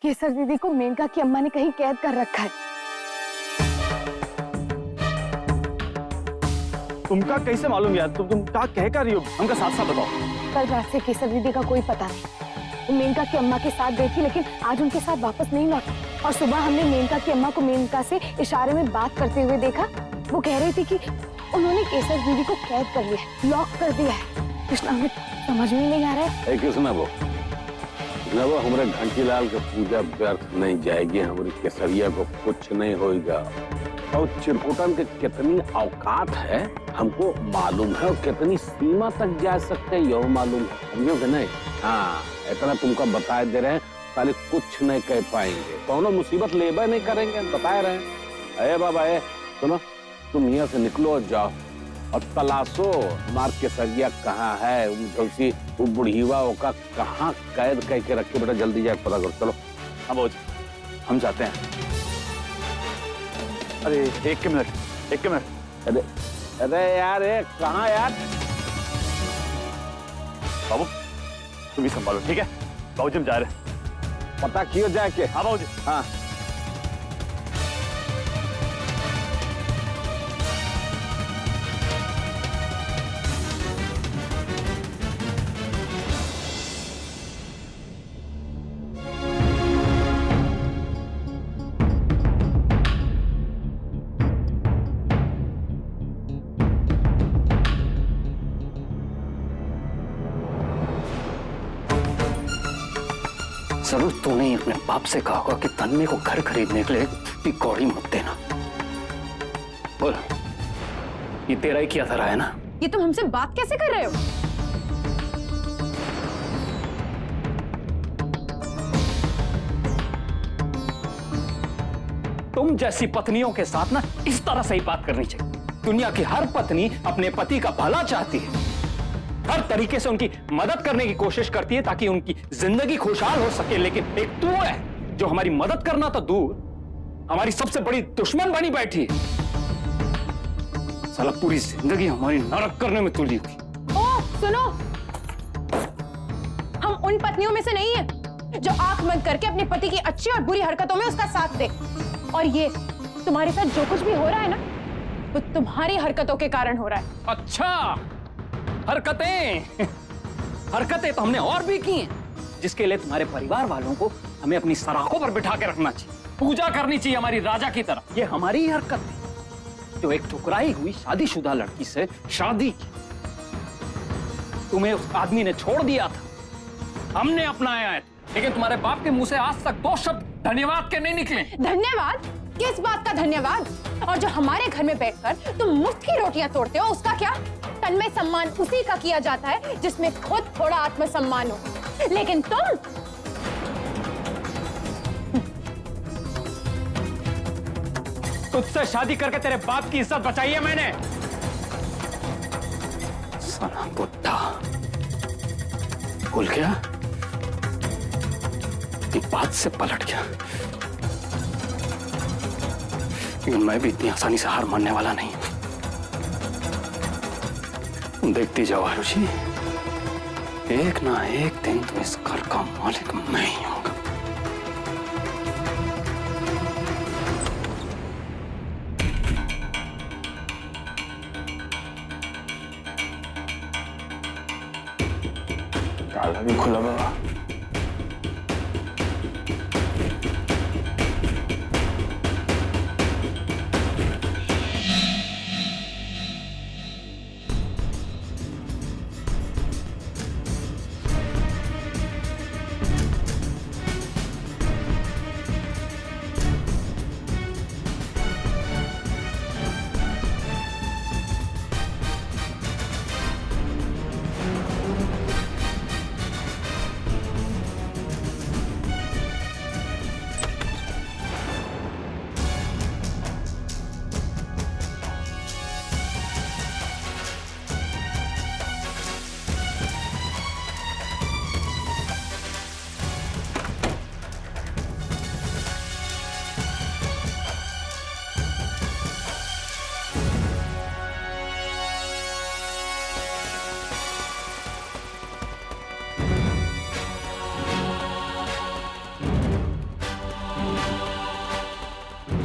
केसर दीदी को मेनका की अम्मा ने कहीं कैद कर रखा है। तुमका कैसे मालूम यार? तुम क्या कह रही हो? हमका साथ साथ बताओ। कल रात से केसर दीदी का कोई पता नहीं। वो मेनका की अम्मा के साथ गई थी, लेकिन आज उनके साथ वापस नहीं लौटी। और सुबह हमने मेनका की अम्मा को मेनका से इशारे में बात करते हुए देखा। वो कह रही थी कि उन्होंने केसर दीदी को कैद कर लिया है, लॉक कर दिया है। कृष्णा, हमें समझ में नहीं आ रहा है। कृष्णा वो हमारे घंटीलाल की पूजा व्यर्थ नहीं जाएगी। हमारी केसरिया को कुछ नहीं होगा। और चिरकुटन के कितनी औकात है हमको मालूम है, और कितनी सीमा तक जा सकते हैं यह मालूम है, समझो कि नहीं? हाँ, इतना तुमको बता दे रहे हैं, साले कुछ नहीं कह पाएंगे। कौनो मुसीबत लेबे नहीं करेंगे, बता रहे हैं। अरे बाबा सुनो, तुम यहाँ से निकलो और जाओ और तलाशो हमार केसरिया कहाँ है। वो बुढ़ीवा का कहाँ कैद कह के रखे। बेटा जल्दी जाके पता करो। चलो। हाँ बाबूजी, हम जाते हैं। अरे एक मिनट। अरे यार, कहाँ यार? बाबू तुम ही संभालो, ठीक है? बाबूजी हम जा रहे हैं। पता कियो जाके। हाँ बाबूजी। हाँ। जरूर तूने अपने बाप से कहा होगा कि तन्मय को घर खरीदने के लिए कौड़ी मत देना। बोल, ये तेरा ही किया था है ना? ये तुम हमसे बात कैसे कर रहे हो? तुम जैसी पत्नियों के साथ ना इस तरह से ही बात करनी चाहिए। दुनिया की हर पत्नी अपने पति का भला चाहती है, हर तरीके से उनकी मदद करने की कोशिश करती है ताकि उनकी जिंदगी खुशहाल हो सके। लेकिन एक तू है जो हमारी मदद करना तो दूर, हमारी सबसे बड़ी दुश्मन बनी बैठी है। साला पूरी जिंदगी हमारी नरक करने में तुली हुई। ओह सुनो, हम उन पत्नियों में से नहीं है जो आंख बंद करके अपने पति की अच्छी और बुरी हरकतों में उसका साथ दे। और ये तुम्हारे साथ जो कुछ भी हो रहा है ना, वो तुम्हारी हरकतों के कारण हो रहा है। अच्छा, हरकतें तो हमने और भी की हैं, जिसके लिए तुम्हारे परिवार वालों को हमें अपनी सराखों पर बिठा के रखना चाहिए, पूजा करनी चाहिए हमारी राजा की तरह। ये हमारी ही हरकत है जो एक ठुकराई हुई शादीशुदा लड़की से शादी की। तुम्हें उस आदमी ने छोड़ दिया था, हमने अपनाया है, लेकिन तुम्हारे बाप के मुंह से आज तक 2 शब्द धन्यवाद के नहीं निकले। धन्यवाद? किस बात का धन्यवाद? और जो हमारे घर में बैठकर तुम मुफ्त की रोटियां तोड़ते हो, उसका क्या? तन्मय सम्मान उसी का किया जाता है जिसमें खुद थोड़ा आत्मसम्मान हो। लेकिन तुम तुझसे शादी करके तेरे बाप की इज्जत बचाई है मैंने। साला बुड्ढा भूल गया, बात से पलट गया। लेकिन मैं भी इतनी आसानी से हार मानने वाला नहीं। देखती जाओ आरुषि, एक ना एक दिन तो इस घर का मालिक मैं ही हूंगा। ताला भी खुला बाबा।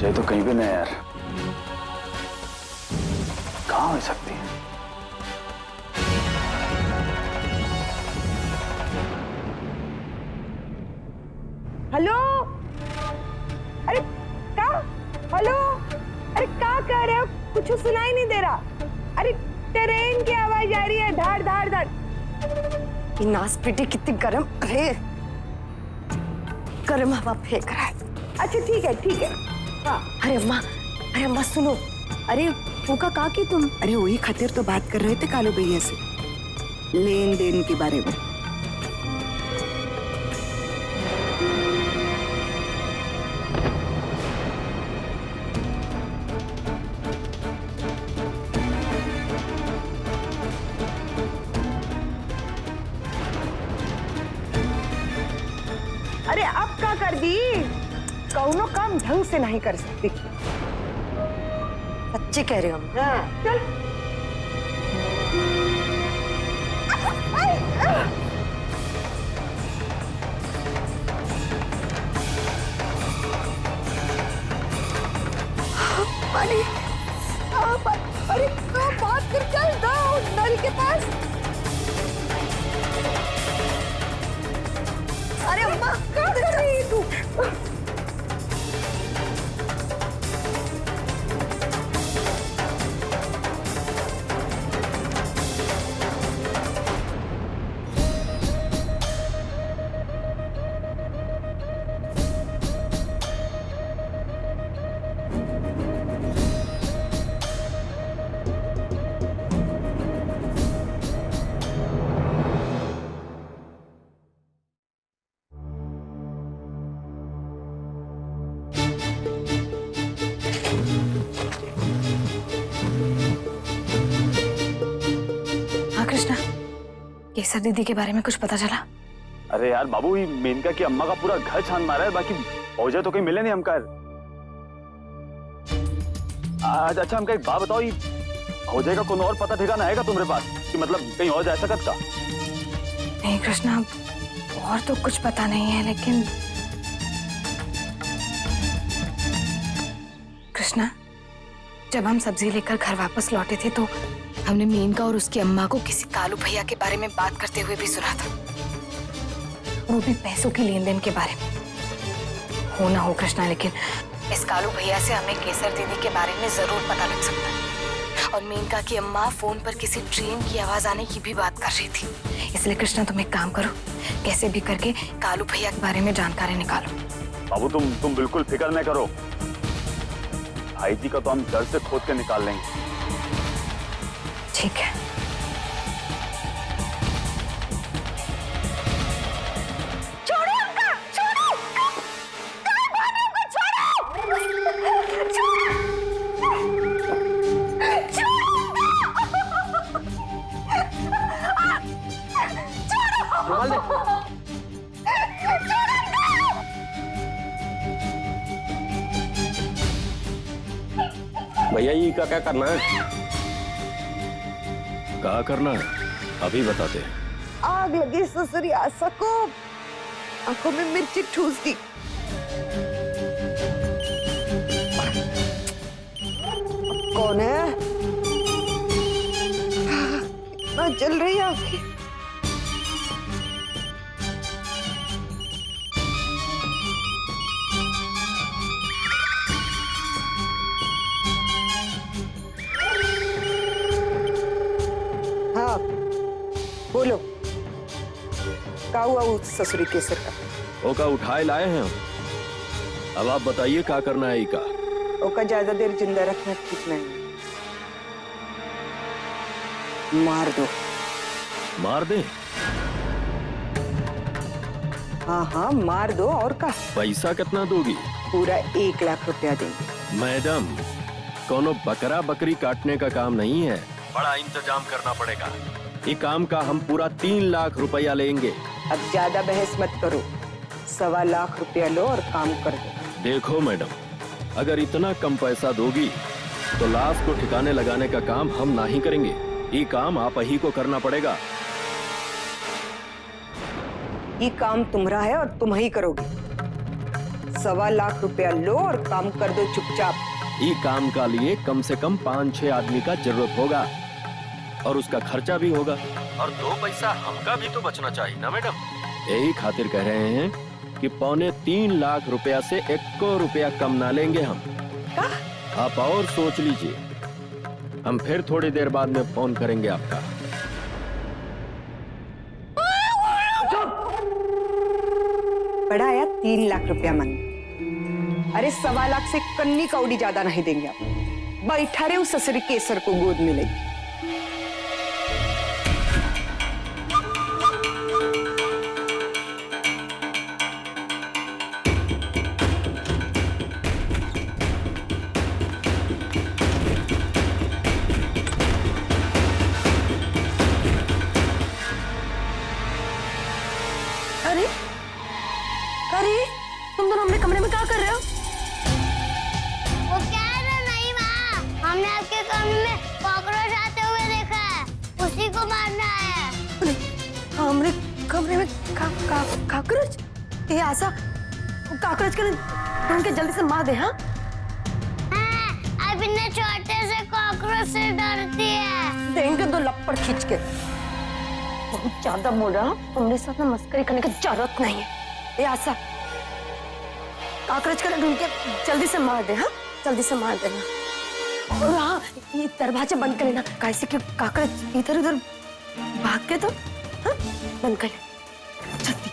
जय तो कहीं भी नहीं है यार, कहाँ हो सकती है? हेलो, अरे क्या? हेलो, अरे क्या कह रहे हो? कुछ सुनाई नहीं दे रहा। अरे ट्रेन की आवाज आ रही है, धाड़ धाड़ धाड़। ये नासपीटी कितनी गरम, अरे गरम हवा फेंक रहा है। अच्छा ठीक है ठीक है। हाँ अरे अम्मा सुनो, अरे फूका का की तुम? अरे वही खातिर तो बात कर रहे थे कालू भैया से, लेन देन के बारे में। अरे अब क्या कर दी? कौनो काम ढंग से नहीं कर सकती। सच्चे कह रहे हो अम्मा। हाँ, चल। पानी, अरे बात कर, चल जाओ नल के पास। अरे अम्मा क्या कर रही है तू? केसर दीदी के बारे में कुछ पता चला? अरे यार बाबू, ये मेनका की अम्मा का पूरा घर छान मारा है, बाकी पहुंचे तो कहीं मिले नहीं हमका। आज अच्छा हमका एक बात बताओ, ये हो जाएगा कौन और पता ठिकाना आएगा तुम्हारे पास कि मतलब कहीं और जा सकत का? नहीं कृष्णा, और तो कुछ पता नहीं है, लेकिन कृष्णा जब हम सब्जी लेकर घर वापस लौटे थे तो हमने मेनका और उसकी अम्मा को किसी कालू भैया के बारे में बात करते हुए भी सुना था, वो भी पैसों की लेन देन के बारे में। हो ना हो कृष्णा, लेकिन इस कालू भैया से हमें केसर दीदी के बारे में जरूर पता लग सकता है। और मेनका की अम्मा फोन पर किसी ट्रेन की आवाज आने की भी बात कर रही थी। इसलिए कृष्णा तुम एक काम करो, कैसे भी करके कालू भैया के बारे में जानकारी निकालो। बाबू तुम बिल्कुल फिक्र न करो, भाई जी का तो हम जड़ से खोद के निकाल लेंगे। ठीक है। छोड़ो उनका, छोड़ो, भैया ये क्या करना है? क्या करना है अभी बताते हैं। आग लगी ससुरी आशा को, आंखों में मिर्ची ठूस दी। कौन है? कितना जल रही है आंखें। हाँ बोलो, क्या हुआ उस ससुरी केसर का? ओका उठाए लाए हैं हम, अब आप बताइए क्या करना है इका। ओका ज्यादा देर जिंदा रखना ठीक नहीं, मार दो। मार दे? हाँ हाँ मार दो, और का? पैसा कितना दोगी? पूरा 1 लाख रुपया देंगे। मैडम कोनो बकरा बकरी काटने का काम नहीं है, बड़ा इंतजाम करना पड़ेगा। ये काम का हम पूरा 3 लाख रुपया लेंगे। अब ज्यादा बहस मत करो, 1.25 लाख रुपया लो और काम कर दो। देखो मैडम, अगर इतना कम पैसा दोगी तो लाश को ठिकाने लगाने का काम हम नहीं करेंगे, ये काम आप ही को करना पड़ेगा। ये काम तुम्हारा है और तुम ही करोगे। 1.25 लाख रुपया लो और काम कर दो चुपचाप। ये काम का लिए कम से कम 5-6 आदमी का जरूरत होगा और उसका खर्चा भी होगा और 2 पैसा हमका भी तो बचना चाहिए ना मैडम। यही खातिर कह रहे हैं कि 2.25 लाख रुपया से 1 रुपया कम ना लेंगे हम। आप और सोच लीजिए, हम फिर थोड़ी देर बाद में फोन करेंगे आपका। बड़ा आया 3 लाख रुपया मांगे। अरे 1.25 लाख से कन्नी कौड़ी ज्यादा नहीं देंगे आप। बैठा रहे उस ससुरी केसर को गोद में लेके। अरे अरे तुम दोनों अपने कमरे में क्या कर रहे हो? वो कह रहे नहीं माँ, हमने आपके कमरे में कॉकरोच आते हुए देखा है, उसी को मारना है। अरे, हमरे कमरे में काकरोच? ये आशा काकरोच के उनके जल्दी से मार दे। हाँ हाँ, अब इतने छोटे से कॉकरोच से डरती है। देंगे 2 लपड़ खींच के। बहुत ज्यादा बोल रहा हूँ, तुमने साथ में मस्करी करने की जरूरत नहीं है। ये आशा काकरोच ढूंढ के जल्दी से मार दे। हाँ जल्दी से मार देना। और हाँ ये दरवाजा बंद कर लेना, कैसे कि काकरोच इधर उधर भाग के तो। हाँ बंद कर ले जल्दी।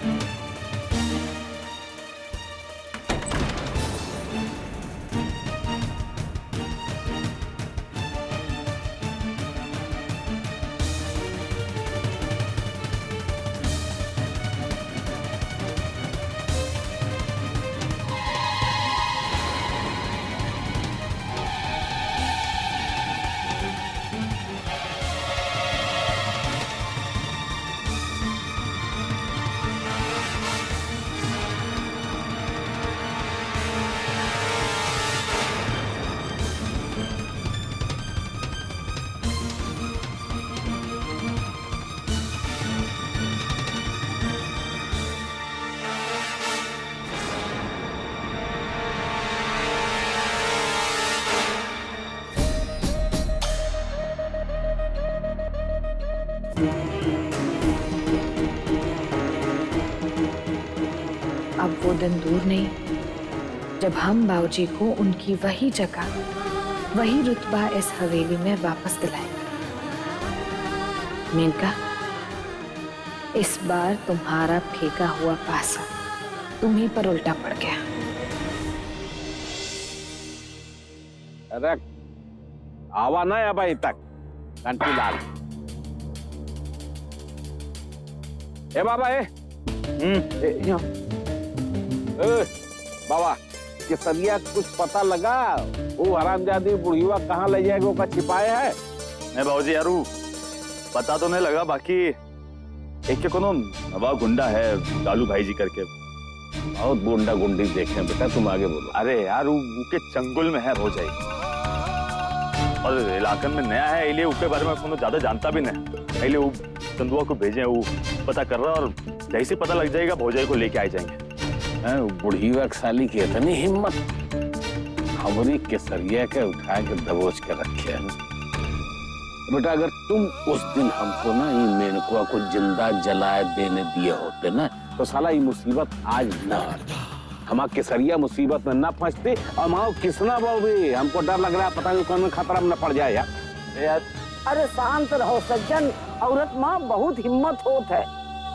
अब वो दिन दूर नहीं जब हम बाबूजी को उनकी वही जगह, वही रुतबा इस हवेली में वापस दिलाएंगे। मेनका, इस बार तुम्हारा फेंका हुआ पासा तुम्हीं पर उल्टा पड़ गया। अरे आवा ना अब तक घंटी लाल। ए बाबा बाबा केसरिया कुछ पता लगा? वो हरामजादी बुढ़िया कहाँ ले जाएगा, उसका छिपाए है? नहीं बाबूजी यार पता तो नहीं लगा, बाकी एक के कोनो नवा गुंडा है लालू भाई जी करके। बहुत गुंडा गुंडी देखे बेटा, तुम आगे बोलो। अरे यार वो के चंगुल में है भौजाई, और इलाकन में नया है, इसलिए उसके बारे में कोनो ज्यादा जानता भी नहीं, इसलिए वो चंदुआ को भेजे, वो पता कर रहा, और जैसे पता लग जाएगा भौजाई को लेके आ जाएंगे। बुढ़ी साली की इतनी हिम्मत, हमारी केसरिया के उठा के दबोच के रखे है। बेटा अगर तुम उस दिन हमको ना ये मेनकुआ को जिंदा जलाए देने दिए होते ना, तो साला ये मुसीबत आज न आती। हमारा केसरिया मुसीबत में न फंसते, और माओ किसना बाबू हमको डर लग रहा है, पता नहीं कौन खतरा में न पड़ जाए यार। अरे शांत रहो सज्जन, औरत माँ बहुत हिम्मत होत है।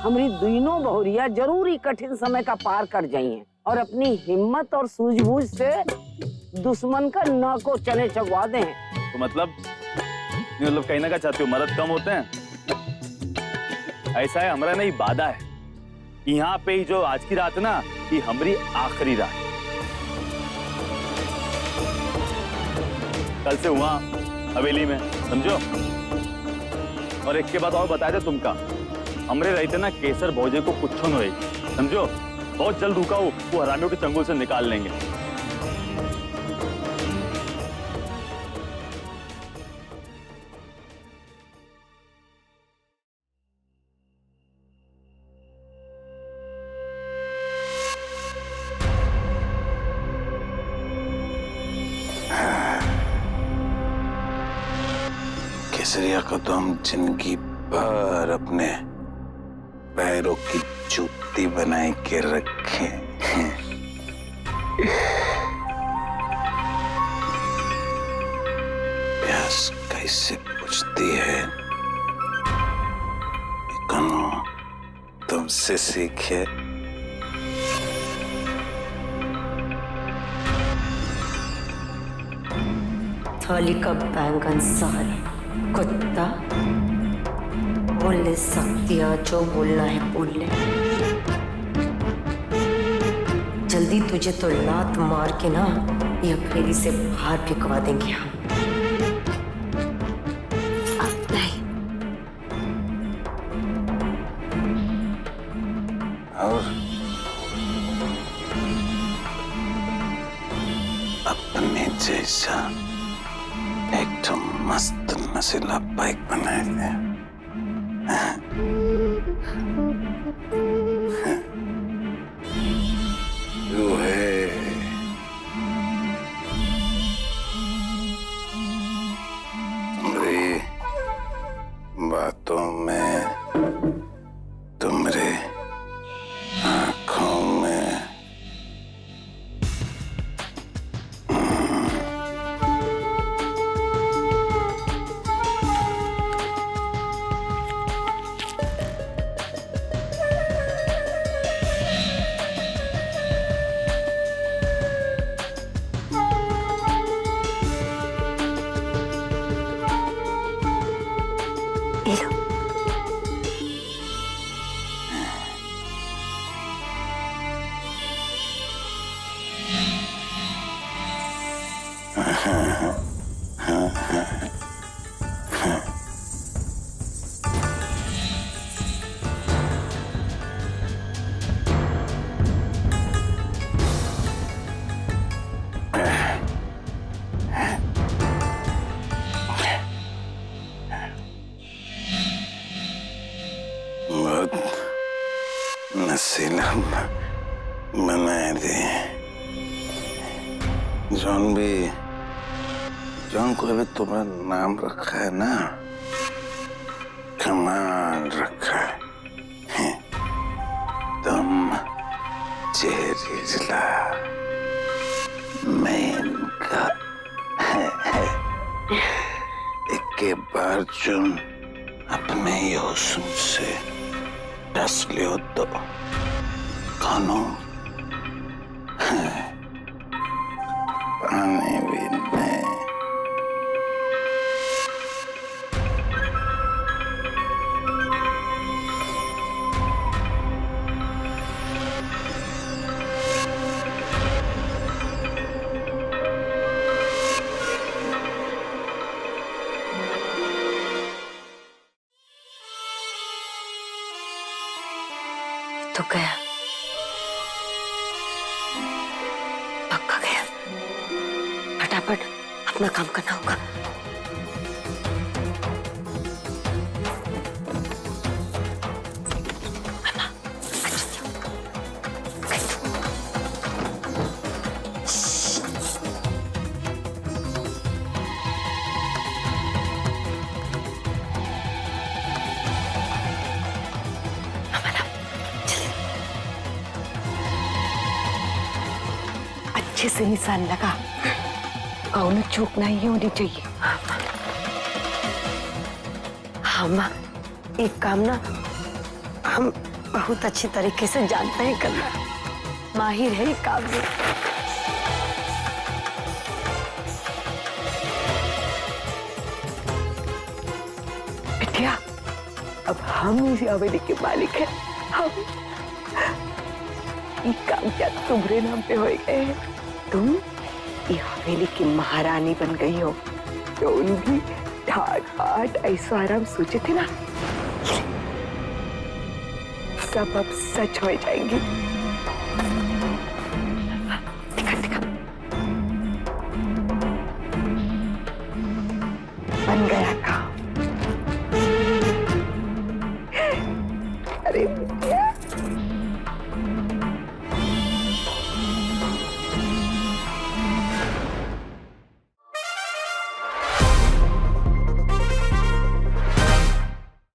हमारी दोनों बहुरिया जरूर ही कठिन समय का पार कर जाइए, और अपनी हिम्मत और सूझबूझ से दुश्मन का न को चने चगवा दें। तो मतलब कहना क्या चाहते हो, मर्द कम होते हैं? ऐसा है, हमारा नहीं वादा है, यहाँ पे ही जो आज की रात ना, ये हमारी आखिरी रात। कल से वहाँ हवेली में, समझो। और एक के बाद और बताया था तुमका, हमरे रहते ना केसर भौजे को कुछ न होए, समझो। बहुत जल्द रुका वो हरामियों के चंगुल से निकाल लेंगे। केसरिया को तो हम जिंदगी भर अपने पैरों की जूती बनाए के रखे हैं। प्यास कैसे बुझती है कनो तुमसे सीखे। थाली का बैंगन सार कुत्ता बोल ले सकती है, जो बोलना है बोल ले। जल्दी तुझे तो लात मार के ना ये फेरी से बाहर फेंकवा देंगे हम। अब नहीं। और अपने जैसा एक तो मस्त नशीला बाइक बनाएंगे। तू है तुम्हारी बातों में, तुम्हारे आंखों में ये लो। बहुत नशीला बनाए दे। जॉन को अभी तुम्हारा नाम रखा है ना, कमाल रखा है। तुम जहरीला मेनका एक बार तुम अपने ही हुस्न से डस लियो तो कानों पानी भी नहीं। तो गया, पक्का गया। फटाफट अपना काम करना होगा। अच्छे से निशान लगा, कौन चूक नहीं होनी चाहिए। हाँ माँ, एक काम ना हम बहुत अच्छी तरीके से जानते हैं करना, माहिर है एक काम में। बिटिया, अब हम इस हवेली के मालिक हैं। हम ये काम क्या तुम्हारे नाम पे हो गए हैं? तुम ये हवेली की महारानी बन गई हो। जो उनकी ठाट बाट ऐसा आराम सोचे थे ना, सब अब सच हो जाएंगे।